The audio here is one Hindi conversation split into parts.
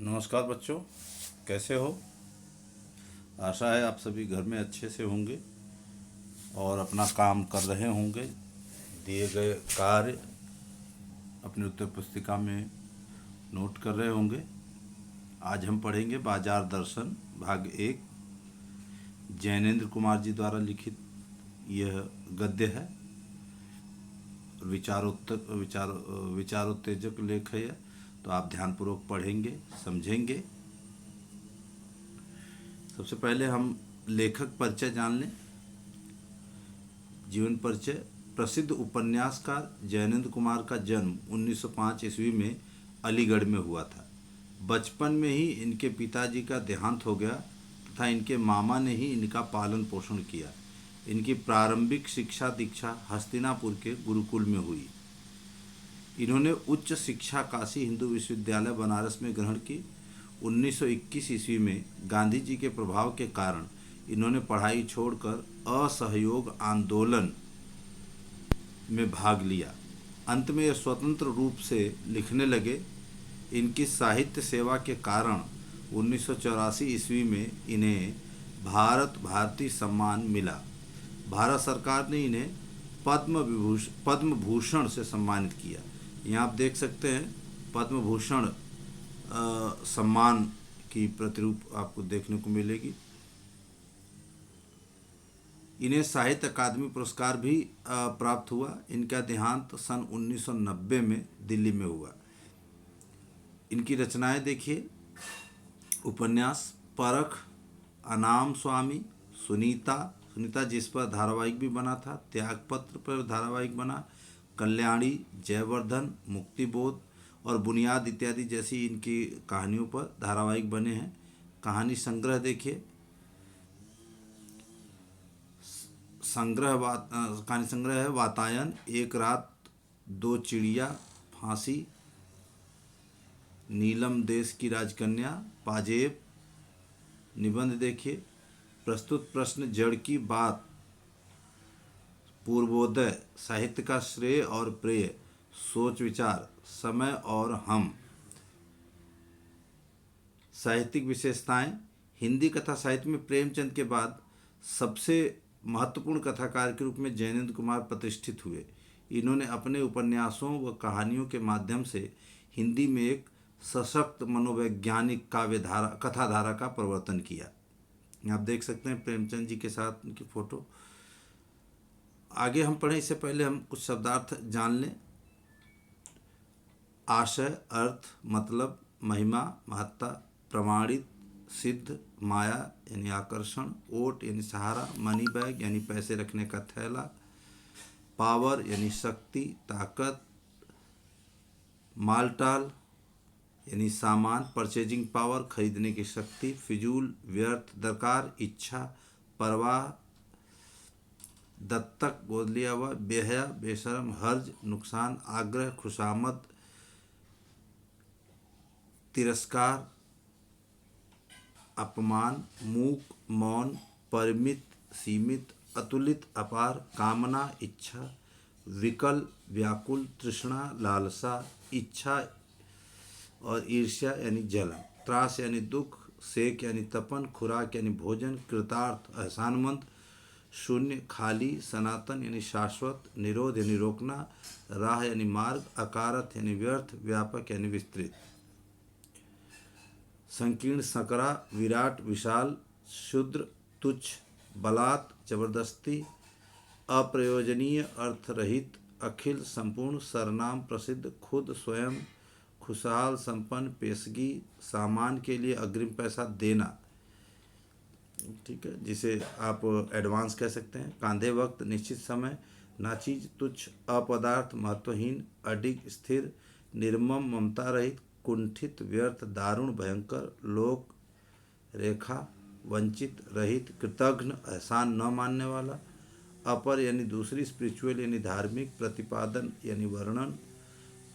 नमस्कार बच्चों, कैसे हो। आशा है आप सभी घर में अच्छे से होंगे और अपना काम कर रहे होंगे। दिए गए कार्य अपनी उत्तर पुस्तिका में नोट कर रहे होंगे। आज हम पढ़ेंगे बाजार दर्शन भाग 1। जैनेन्द्र कुमार जी द्वारा लिखित यह गद्य है। विचारोत्तेजक लेख है यह, तो आप ध्यानपूर्वक पढ़ेंगे, समझेंगे। सबसे पहले हम लेखक परिचय जान लें। जीवन परिचय। प्रसिद्ध उपन्यासकार जैनेन्द्र कुमार का जन्म 1905 ईस्वी में अलीगढ़ में हुआ था। बचपन में ही इनके पिताजी का देहांत हो गया तथा इनके मामा ने ही इनका पालन पोषण किया। इनकी प्रारंभिक शिक्षा दीक्षा हस्तिनापुर के गुरुकुल में हुई। इन्होंने उच्च शिक्षा काशी हिंदू विश्वविद्यालय बनारस में ग्रहण की। 1921 ईस्वी में गांधी जी के प्रभाव के कारण इन्होंने पढ़ाई छोड़कर असहयोग आंदोलन में भाग लिया। अंत में यह स्वतंत्र रूप से लिखने लगे। इनकी साहित्य सेवा के कारण 1984 ईस्वी में इन्हें भारतीय सम्मान मिला। भारत सरकार ने इन्हें पद्म भूषण से सम्मानित किया। यहाँ आप देख सकते हैं पद्म भूषण सम्मान की प्रतिरूप आपको देखने को मिलेगी। इन्हें साहित्य अकादमी पुरस्कार भी प्राप्त हुआ। इनका देहांत सन 1990 में दिल्ली में हुआ। इनकी रचनाएं देखिए। उपन्यास परख, अनाम स्वामी, सुनीता जिस पर धारावाहिक भी बना था, त्यागपत्र पर धारावाहिक बना, कल्याणी, जयवर्धन, मुक्तिबोध और बुनियाद इत्यादि जैसी इनकी कहानियों पर धारावाहिक बने हैं। कहानी संग्रह देखिए। कहानी संग्रह है वातायन, एक रात, दो चिड़िया, फांसी, नीलम देश की राजकन्या, पाजेब। निबंध देखिए। प्रस्तुत प्रश्न जड़ की बात, पूर्वोदय, साहित्य का श्रेय और प्रेय, सोच विचार, समय और हम। साहित्यिक विशेषताएं। हिंदी कथा साहित्य में प्रेमचंद के बाद सबसे महत्वपूर्ण कथाकार के रूप में जैनेन्द्र कुमार प्रतिष्ठित हुए। इन्होंने अपने उपन्यासों व कहानियों के माध्यम से हिंदी में एक सशक्त मनोवैज्ञानिक कथाधारा का प्रवर्तन किया। आप देख सकते हैं प्रेमचंद जी के साथ उनकी फोटो। आगे हम पढ़ें इससे पहले हम कुछ शब्दार्थ जान लें। आशय, अर्थ, मतलब, महिमा, महत्ता, प्रमाणित, सिद्ध, माया यानी आकर्षण, ओट यानी सहारा, मनी बैग यानी पैसे रखने का थैला, पावर यानी शक्ति, ताकत, मालटाल यानी सामान, परचेजिंग पावर खरीदने की शक्ति, फिजूल व्यर्थ, दरकार इच्छा, परवाह दत्तक गोद लिया हुआ, बेहया बेशरम, हर्ज नुकसान, आग्रह खुशामद, तिरस्कार अपमान, मूक मौन, परिमित सीमित, अतुलित अपार, कामना इच्छा, विकल व्याकुल, तृष्णा लालसा, इच्छा और ईर्ष्या यानी जलन, त्रास यानी दुख, सेक यानी तपन, खुराक यानी भोजन, कृतार्थ एहसानमंद, शून्य खाली, सनातन यानी शाश्वत, निरोध यानी रोकना, राह यानी मार्ग, अकारत यानी व्यर्थ, व्यापक यानी विस्तृत। संकीर्ण सकरा, विराट विशाल, क्षुद्र तुच्छ, बलात् जबरदस्ती, अप्रयोजनीय अर्थरहित, अखिल संपूर्ण, सरनाम प्रसिद्ध, खुद स्वयं, खुशहाल संपन्न, पेशगी सामान के लिए अग्रिम पैसा देना, ठीक है, जिसे आप एडवांस कह सकते हैं, कांधे वक्त, निश्चित समय, नाचीज तुच्छ, अपदार्थ, महत्वहीन, अडिग स्थिर, निर्मम ममता रहित, कुंठित व्यर्थ, दारुण भयंकर, लोक रेखा, वंचित रहित, कृतघ्न एहसान न मानने वाला, अपर यानी दूसरी, स्पिरिचुअल यानी धार्मिक, प्रतिपादन यानी वर्णन,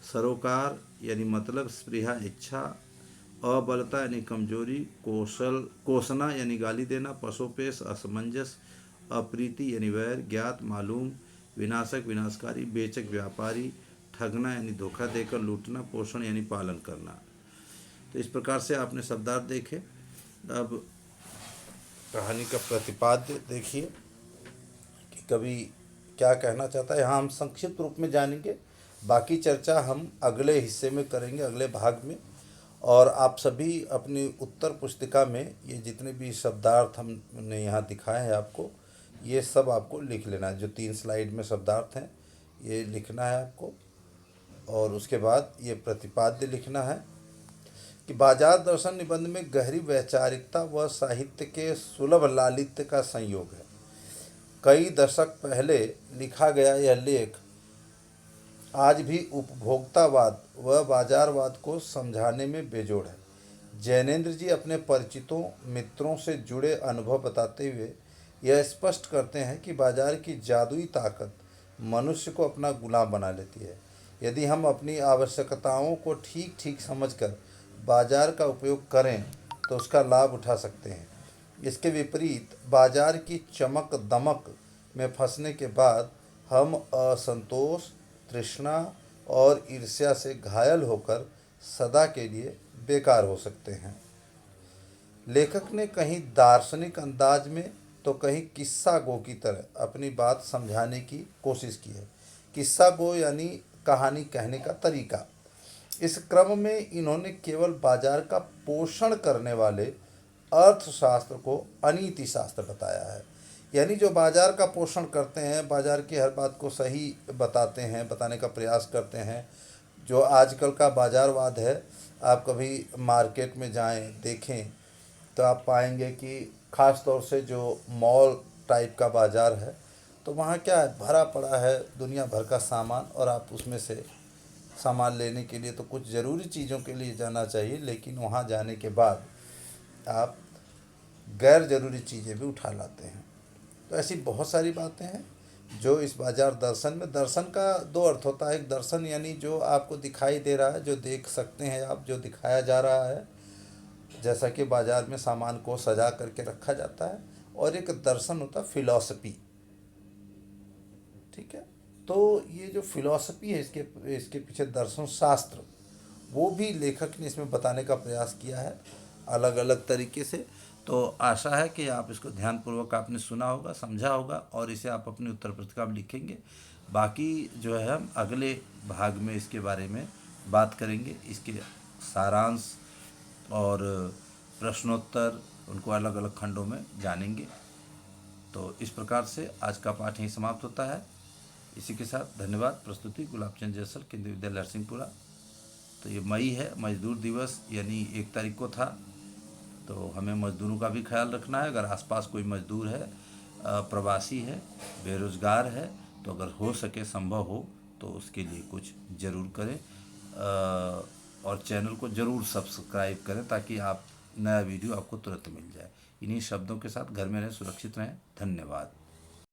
सरोकार यानी मतलब, स्पृहा इच्छा, अबलता यानी कमजोरी, कोसना यानी गाली देना, पशोपेश असमंजस, अप्रीति यानी वैर, ज्ञात मालूम, विनाशक विनाशकारी, बेचक व्यापारी, ठगना यानी धोखा देकर लूटना, पोषण यानी पालन करना। तो इस प्रकार से आपने शब्दार्थ देखे। अब कहानी का प्रतिपाद्य देखिए कि कवि क्या कहना चाहता है। यहाँ हम संक्षिप्त रूप में जानेंगे, बाकी चर्चा हम अगले हिस्से में करेंगे, अगले भाग में। और आप सभी अपनी उत्तर पुस्तिका में ये जितने भी शब्दार्थ हमने यहाँ दिखाए हैं आपको, ये सब आपको लिख लेना है। जो 3 स्लाइड में शब्दार्थ हैं ये लिखना है आपको। और उसके बाद ये प्रतिपाद्य लिखना है कि बाजार दर्शन निबंध में गहरी वैचारिकता व साहित्य के सुलभ लालित्य का संयोग है। कई दशक पहले लिखा गया यह लेख आज भी उपभोक्तावाद व बाजारवाद को समझाने में बेजोड़ है। जैनेन्द्र जी अपने परिचितों मित्रों से जुड़े अनुभव बताते हुए यह स्पष्ट करते हैं कि बाजार की जादुई ताकत मनुष्य को अपना गुलाम बना लेती है। यदि हम अपनी आवश्यकताओं को ठीक ठीक समझकर बाजार का उपयोग करें तो उसका लाभ उठा सकते हैं। इसके विपरीत बाजार की चमक दमक में फंसने के बाद हम असंतोष, तृष्णा और ईर्ष्या से घायल होकर सदा के लिए बेकार हो सकते हैं। लेखक ने कहीं दार्शनिक अंदाज में तो कहीं किस्सा गो की तरह अपनी बात समझाने की कोशिश की है। किस्सा गो यानी कहानी कहने का तरीका। इस क्रम में इन्होंने केवल बाजार का पोषण करने वाले अर्थशास्त्र को अनीति शास्त्र बताया है। यानी जो बाजार का पोषण करते हैं, बाजार की हर बात को सही बताते हैं, बताने का प्रयास करते हैं। जो आजकल का बाजारवाद है, आप कभी मार्केट में जाएं देखें तो आप पाएंगे कि ख़ास तौर से जो मॉल टाइप का बाज़ार है तो वहाँ क्या है, भरा पड़ा है दुनिया भर का सामान, और आप उसमें से सामान लेने के लिए तो कुछ ज़रूरी चीज़ों के लिए जाना चाहिए, लेकिन वहाँ जाने के बाद आप गैर ज़रूरी चीज़ें भी उठा लाते हैं। तो ऐसी बहुत सारी बातें हैं जो इस बाजार दर्शन में। दर्शन का 2 अर्थ होता है। एक दर्शन यानी जो आपको दिखाई दे रहा है, जो देख सकते हैं आप, जो दिखाया जा रहा है, जैसा कि बाजार में सामान को सजा करके रखा जाता है। और एक दर्शन होता है फिलॉसफी, ठीक है। तो ये जो फिलॉसफी है, इसके पीछे दर्शन शास्त्र, वो भी लेखक ने इसमें बताने का प्रयास किया है अलग अलग तरीके से। तो आशा है कि आप इसको ध्यानपूर्वक आपने सुना होगा, समझा होगा, और इसे आप अपनी उत्तर पुस्तिका में लिखेंगे। बाकी जो है हम अगले भाग में इसके बारे में बात करेंगे, इसके सारांश और प्रश्नोत्तर उनको अलग अलग खंडों में जानेंगे। तो इस प्रकार से आज का पाठ यहीं समाप्त होता है। इसी के साथ धन्यवाद। प्रस्तुति गुलाबचंद जैसल, केंद्रीय विद्यालय नरसिंहपुरा। तो ये मई है, मजदूर दिवस यानी 1 तारीख को था। तो हमें मजदूरों का भी ख्याल रखना है। अगर आसपास कोई मजदूर है, प्रवासी है, बेरोज़गार है, तो अगर हो सके, संभव हो तो उसके लिए कुछ ज़रूर करें। और चैनल को ज़रूर सब्सक्राइब करें ताकि आप नया वीडियो आपको तुरंत मिल जाए। इन्हीं शब्दों के साथ घर में रहें, सुरक्षित रहें। धन्यवाद।